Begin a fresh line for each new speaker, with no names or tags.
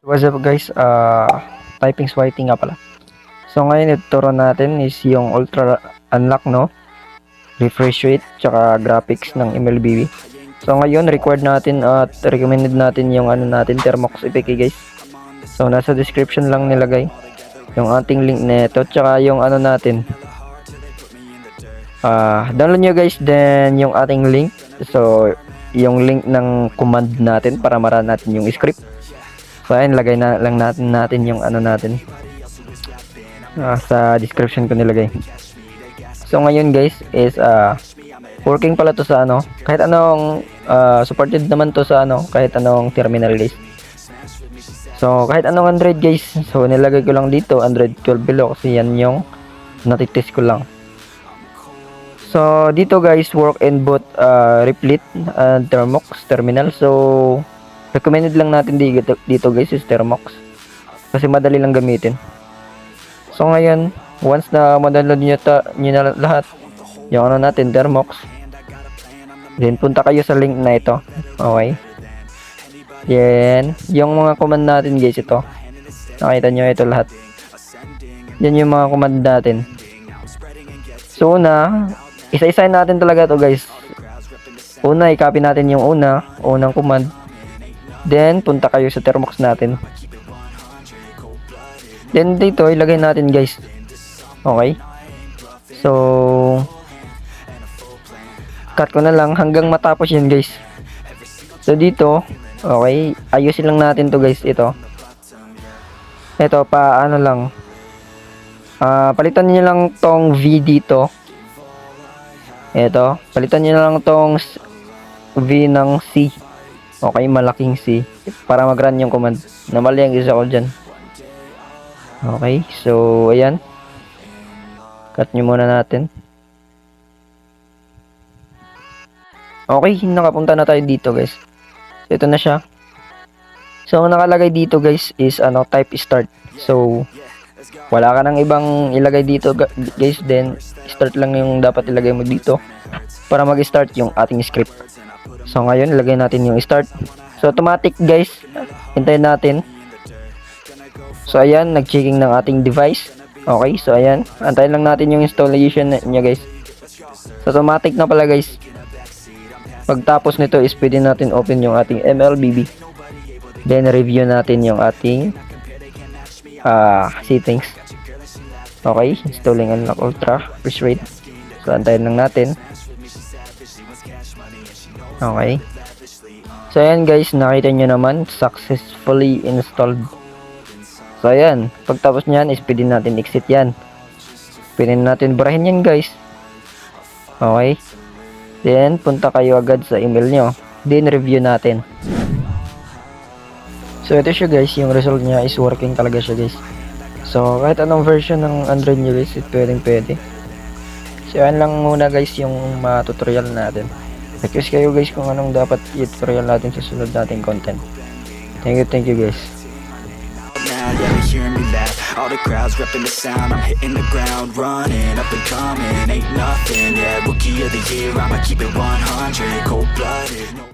What's up guys, typing swiping nga pala. So ngayon ituturo natin is yung ultra unlock, no, refresh rate tsaka graphics ng MLBB. So ngayon required natin at recommended natin yung ano natin, Thermox APK guys. So nasa description lang nilagay yung ating link nito tsaka yung ano natin. Download nyo guys then yung ating link. So yung link ng command natin para maraan natin yung script. So ayun, lagay na lang natin yung ano natin, sa description ko nilagay. So ngayon guys is working pala to sa ano, kahit anong supported naman to sa ano, kahit anong terminal guys. So kahit anong Android guys. So nilagay ko lang dito Android 12 below kasi yan yung natitest ko lang. So dito guys work in both Replit and Thermox terminal. So recommended lang natin dito guys is Thermox kasi madali lang gamitin. So ngayon once na ma-download nyo na lahat yung ano natin, Thermox, then punta kayo sa link na ito. Okay, yan yung mga command natin guys. Ito nakita nyo, ito lahat yan yung mga command natin. So una, isa-isahin natin talaga to guys. Una, i-copy natin yung unang command. Then, punta kayo sa Thermox natin. Then, dito, ilagay natin guys. Okay. So, cut ko na lang hanggang matapos yan guys. So, dito, okay, ayusin lang natin to guys. Ito, ano lang. Palitan niyo lang tong V dito. Ito, palitan niyo lang tong V ng C. Okay, malaking C para mag-run yung command. Na mali ang isa ko dyan. Okay, so ayan, cut nyo muna natin. Okay, nakapunta na tayo dito guys. So ito na siya. So nakalagay dito guys is ano, type start. So wala ka nang ibang ilagay dito guys. Then start lang yung dapat ilagay mo dito para mag-start yung ating script. So ngayon ilagay natin yung start. So automatic guys, hintayin natin. So ayan, nag-checking ng ating device. Okay, so ayan, antayin lang natin yung installation niya guys. So automatic na pala guys. Pagtapos nito is pwede natin open yung ating MLBB. Then review natin yung ating settings. Okay, installing Unlock Ultra refresh rate. So antayin lang natin. Okay. So ayan guys, nakita nyo naman successfully installed. So ayan, pagtapos nyan is pwede natin exit yan. Pwede natin barahin yan guys. Okay. Then punta kayo agad sa email nyo. Then review natin. So ito siya guys, yung result nya is working talaga siya guys. So kahit anong version ng Android nyo guys, pwede. So ayan lang muna guys yung tutorial natin. Request kayo guys kung anong dapat i-tutorial natin sa sunod nating content. Thank you guys.
Now, yeah, they hearing me laugh. All the crowds repping the sound. I'm hitting the ground running, up and coming, ain't nothing. Yeah, rookie of the year, I'ma keep it 100, cold blooded.